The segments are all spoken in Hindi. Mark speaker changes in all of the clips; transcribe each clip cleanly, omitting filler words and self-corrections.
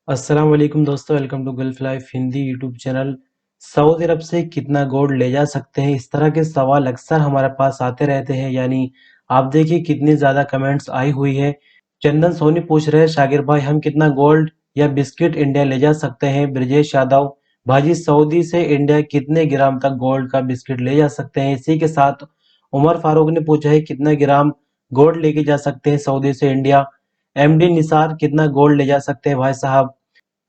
Speaker 1: अस्सलाम वालेकुम दोस्तों, welcome to Gulf Life Hindi YouTube channel. Saudi Arab से कितना गोल्ड ले जा सकते हैं, इस तरह के सवाल अक्सर हमारे पास आते रहते हैं। यानी आप देखिए कितनी ज़्यादा कमेंट्स आई हुई है। चंदन सोनी पूछ रहे हैं, शाकिर भाई हम कितना गोल्ड या बिस्किट इंडिया ले जा सकते हैं। ब्रजेश यादव भाजी सऊदी से इंडिया कितने ग्राम तक गोल्ड का बिस्किट ले जा सकते हैं। इसी के साथ उमर फारूक ने पूछा है कितना ग्राम गोल्ड लेके जा सकते हैं सऊदी से इंडिया। एमडी निसार कितना गोल्ड ले जा सकते हैं भाई साहब।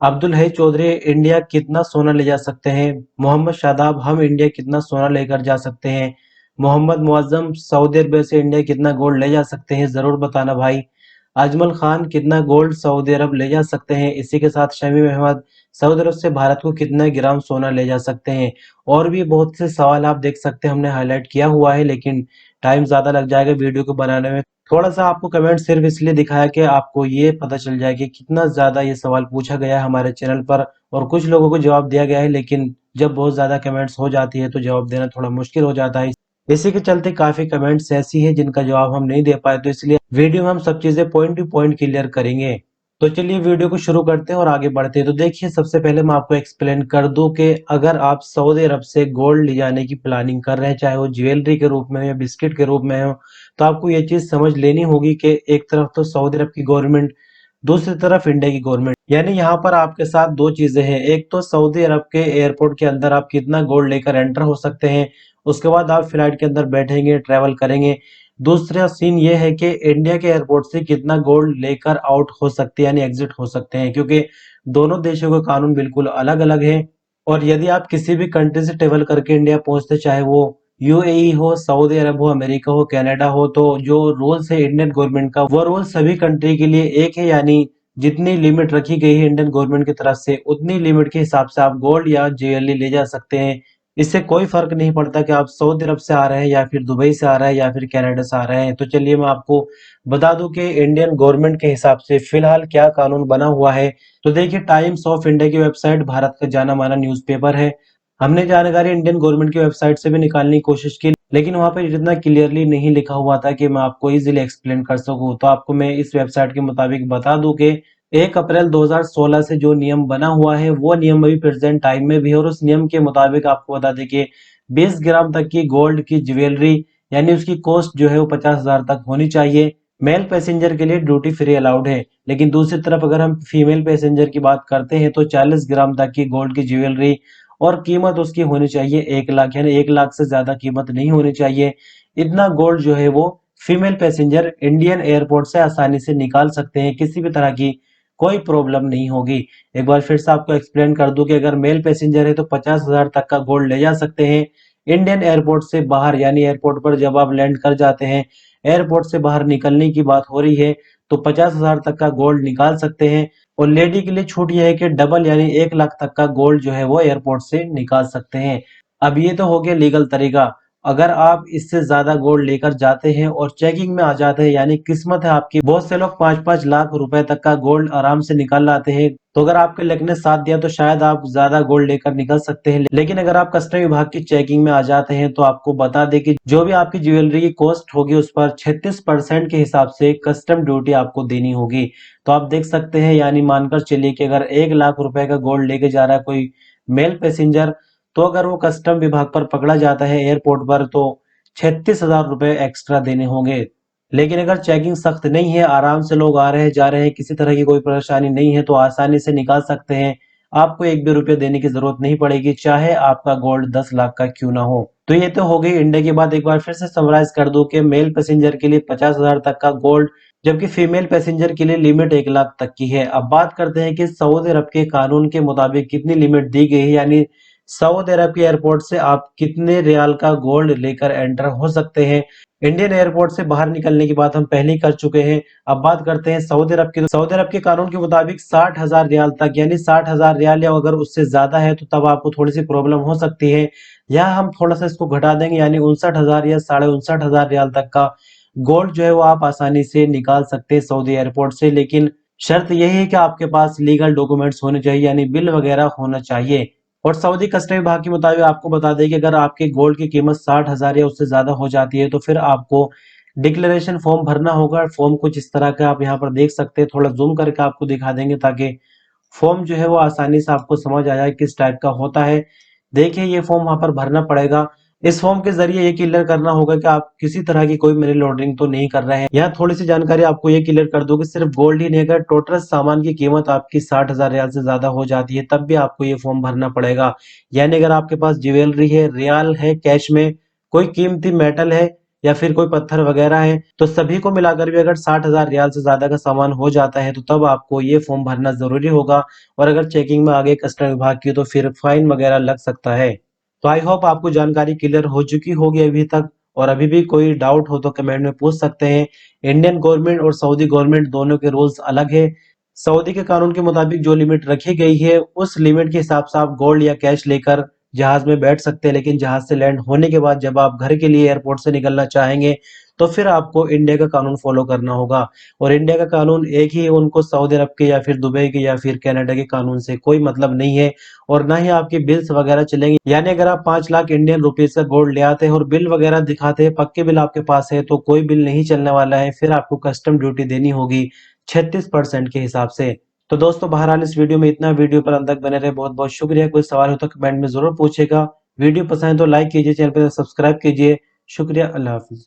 Speaker 1: अब्दुल हई चौधरी इंडिया कितना सोना ले जा सकते हैं। मोहम्मद शादाब हम इंडिया कितना सोना लेकर जा सकते हैं। मोहम्मद मुअज्जम सऊदी अरब से इंडिया कितना गोल्ड ले जा सकते हैं, जरूर बताना भाई। अजमल खान कितना गोल्ड सऊदी अरब ले जा सकते हैं। इसी के साथ शमीम अहमद सऊदी अरब से भारत को कितना ग्राम सोना ले जा सकते हैं। और भी बहुत से सवाल आप देख सकते हैं, हमने हाईलाइट किया हुआ है, लेकिन टाइम ज्यादा लग जाएगा वीडियो को बनाने में। थोड़ा सा आपको कमेंट सिर्फ इसलिए दिखाया कि आपको ये पता चल जाए कि कितना ज्यादा ये सवाल पूछा गया है हमारे चैनल पर, और कुछ लोगों को जवाब दिया गया है, लेकिन जब बहुत ज्यादा कमेंट्स हो जाती है तो जवाब देना थोड़ा मुश्किल हो जाता है। इसी के चलते काफी कमेंट्स ऐसी है जिनका जवाब हम नहीं दे पाए, तो इसलिए वीडियो में हम सब चीजें पॉइंट टू पॉइंट क्लियर करेंगे। तो चलिए वीडियो को शुरू करते हैं और आगे बढ़ते हैं। तो देखिए सबसे पहले मैं आपको एक्सप्लेन कर दूं कि अगर आप सऊदी अरब से गोल्ड ले जाने की प्लानिंग कर रहे हैं, चाहे वो ज्वेलरी के रूप में हो या बिस्किट के रूप में हो, तो आपको ये चीज समझ लेनी होगी कि एक तरफ तो सऊदी अरब की गवर्नमेंट, दूसरी तरफ इंडिया की गवर्नमेंट। यानी यहाँ पर आपके साथ दो चीजें हैं। एक तो सऊदी अरब के एयरपोर्ट के अंदर आप कितना गोल्ड लेकर एंटर हो सकते हैं, उसके बाद आप फ्लाइट के अंदर बैठेंगे, ट्रेवल करेंगे। दूसरा सीन ये है कि इंडिया के एयरपोर्ट से कितना गोल्ड लेकर आउट हो सकते हैं, यानी एग्जिट हो सकते हैं, क्योंकि दोनों देशों के कानून बिल्कुल अलग अलग है। और यदि आप किसी भी कंट्री से ट्रेवल करके इंडिया पहुंचते, चाहे वो यूएई हो, सऊदी अरब हो, अमेरिका हो, कनाडा हो, तो जो रूल्स है इंडियन गवर्नमेंट का, वो रूल सभी कंट्री के लिए एक है। यानी जितनी लिमिट रखी गई है इंडियन गवर्नमेंट की तरफ से, उतनी लिमिट के हिसाब से आप गोल्ड या ज्वेलरी ले जा सकते हैं। इससे कोई फर्क नहीं पड़ता कि आप सऊदी अरब से आ रहे हैं या फिर दुबई से आ रहे हैं या फिर कनाडा से आ रहे हैं। तो चलिए मैं आपको बता दूं कि इंडियन गवर्नमेंट के हिसाब से फिलहाल क्या कानून बना हुआ है। तो देखिए टाइम्स ऑफ इंडिया की वेबसाइट भारत का जाना माना न्यूज़पेपर है। हमने जानकारी इंडियन गवर्नमेंट की वेबसाइट से भी निकालने की कोशिश की, लेकिन वहां पर इतना क्लियरली नहीं लिखा हुआ था कि मैं आपको इजीली एक्सप्लेन कर सकूं। तो आपको मैं इस वेबसाइट के मुताबिक बता दूं कि 1 अप्रैल 2016 से जो नियम बना हुआ है, वो नियम अभी प्रेजेंट टाइम में भी है। और उस नियम के मुताबिक आपको बता दें कि 20 ग्राम तक की गोल्ड की ज्वेलरी, यानी उसकी कॉस्ट जो है वो 50,000 तक होनी चाहिए। मेल पैसेंजर के लिए ड्यूटी फ्री अलाउड है। लेकिन दूसरी तरफ अगर हम फीमेल पैसेंजर की बात करते हैं तो 40 ग्राम तक की गोल्ड की ज्वेलरी, और कीमत उसकी होनी चाहिए 1 लाख, यानी 1 लाख से ज्यादा कीमत नहीं होनी चाहिए। इतना गोल्ड जो है वो फीमेल पैसेंजर इंडियन एयरपोर्ट से आसानी से निकाल सकते हैं, किसी भी तरह की कोई प्रॉब्लम नहीं होगी। एक बार फिर से आपको एक्सप्लेन कर दूं कि अगर मेल पैसेंजर है तो 50,000 तक का गोल्ड ले जा सकते हैं। इंडियन एयरपोर्ट से बाहर, यानी एयरपोर्ट पर जब आप लैंड कर जाते हैं, एयरपोर्ट से बाहर निकलने की बात हो रही है, तो 50,000 तक का गोल्ड निकाल सकते हैं। और लेडी के लिए छूट यह है कि डबल, यानी 1 लाख तक का गोल्ड जो है वो एयरपोर्ट से निकाल सकते हैं। अब ये तो हो गया लीगल तरीका। अगर आप इससे ज्यादा गोल्ड लेकर जाते हैं और चेकिंग में आ जाते हैं, यानी किस्मत है आपकी, बहुत से लोग 5-5 लाख रुपए तक का गोल्ड आराम से निकाल लाते हैं। तो अगर आपके लक ने साथ दिया तो शायद आप ज्यादा गोल्ड लेकर निकल सकते हैं। लेकिन अगर आप कस्टम विभाग की चेकिंग में आ जाते हैं तो आपको बता दें कि जो भी आपकी ज्वेलरी की कॉस्ट होगी उस पर 36% के हिसाब से कस्टम ड्यूटी आपको देनी होगी। तो आप देख सकते हैं, यानी मानकर चलिए कि अगर 1 लाख रुपए का गोल्ड लेके जा रहा है कोई मेल पैसेंजर, तो अगर वो कस्टम विभाग पर पकड़ा जाता है एयरपोर्ट पर, तो 36,000 रुपए एक्स्ट्रा देने होंगे। लेकिन अगर चेकिंग सख्त नहीं है, आराम से लोग आ रहे हैं जा रहे हैं, किसी तरह की कोई परेशानी नहीं है, तो आसानी से निकाल सकते हैं। आपको एक भी रुपया देने की जरूरत नहीं पड़ेगी, चाहे आपका गोल्ड 10 लाख का क्यों ना हो। तो ये तो हो गई इंडिया की बात। एक बार फिर से समराइज कर दूं कि मेल पैसेंजर के लिए 50,000 तक का गोल्ड, जबकि फीमेल पैसेंजर के लिए लिमिट 1 लाख तक की है। अब बात करते हैं कि सऊदी अरब के कानून के मुताबिक कितनी लिमिट दी गई है, यानी सऊदी अरब के एयरपोर्ट से आप कितने रियाल का गोल्ड लेकर एंटर हो सकते हैं। इंडियन एयरपोर्ट से बाहर निकलने की बात हम पहले ही कर चुके हैं। अब बात करते हैं सऊदी अरब की। सऊदी अरब के कानून के मुताबिक 60,000 रियाल तक, यानी 60,000 रियाल या अगर उससे ज्यादा है तो तब आपको थोड़ी सी प्रॉब्लम हो सकती है। या हम थोड़ा सा इसको घटा देंगे, यानी 59,000 या 59,500 रियाल तक का गोल्ड जो है वो आप आसानी से निकाल सकते हैं सऊदी एयरपोर्ट से। लेकिन शर्त यही है कि आपके पास लीगल डॉक्यूमेंट्स होने चाहिए, यानी बिल वगैरह होना चाहिए। और सऊदी कस्टम विभाग के मुताबिक आपको बता दें कि अगर आपके गोल्ड की कीमत 60,000 या उससे ज्यादा हो जाती है तो फिर आपको डिक्लेरेशन फॉर्म भरना होगा। फॉर्म कुछ इस तरह का आप यहाँ पर देख सकते हैं, थोड़ा जूम करके आपको दिखा देंगे ताकि फॉर्म जो है वो आसानी से आपको समझ आ जाए किस टाइप का होता है। देखिए ये फॉर्म वहां पर भरना पड़ेगा। इस फॉर्म के जरिए ये क्लियर करना होगा कि आप किसी तरह की कोई मनी लॉन्ड्रिंग तो नहीं कर रहे हैं। यहाँ थोड़ी सी जानकारी आपको ये क्लियर कर दो कि सिर्फ गोल्ड ही नहीं, अगर टोटल सामान की कीमत आपकी 60,000 रियाल से ज्यादा हो जाती है तब भी आपको ये फॉर्म भरना पड़ेगा। यानी अगर आपके पास ज्वेलरी है, रियाल है कैश में, कोई कीमती मेटल है या फिर कोई पत्थर वगैरह है, तो सभी को मिलाकर भी अगर 60,000 रियाल से ज्यादा का सामान हो जाता है तो तब आपको ये फॉर्म भरना जरूरी होगा। और अगर चेकिंग में आगे कस्टम विभाग की तो फिर फाइन वगैरह लग सकता है। तो आई होप आपको जानकारी क्लियर हो चुकी होगी अभी तक, और अभी भी कोई डाउट हो तो कमेंट में पूछ सकते हैं। इंडियन गवर्नमेंट और सऊदी गवर्नमेंट दोनों के रूल्स अलग है। सऊदी के कानून के मुताबिक जो लिमिट रखी गई है उस लिमिट के हिसाब से आप गोल्ड या कैश लेकर जहाज में बैठ सकते हैं, लेकिन जहाज से लैंड होने के बाद जब आप घर के लिए एयरपोर्ट से निकलना चाहेंगे तो फिर आपको इंडिया का कानून फॉलो करना होगा। और इंडिया का कानून एक ही है, उनको सऊदी अरब के या फिर दुबई के या फिर कनाडा के कानून से कोई मतलब नहीं है। और ना ही आपके बिल्स वगैरह चलेंगे। यानी अगर आप 5 लाख इंडियन रुपीज का गोल्ड ले आते हैं और बिल वगैरह दिखाते हैं, पक्के बिल आपके पास है, तो कोई बिल नहीं चलने वाला है। फिर आपको कस्टम ड्यूटी देनी होगी 36% के हिसाब से। तो दोस्तों बहरहाल इस वीडियो में इतना। वीडियो पर अंत तक बने रहे, बहुत बहुत शुक्रिया। कोई सवाल हो तो कमेंट में जरूर पूछेगा। वीडियो पसंद है तो लाइक कीजिए, चैनल पर सब्सक्राइब कीजिए। शुक्रिया, अल्लाह हाफिज।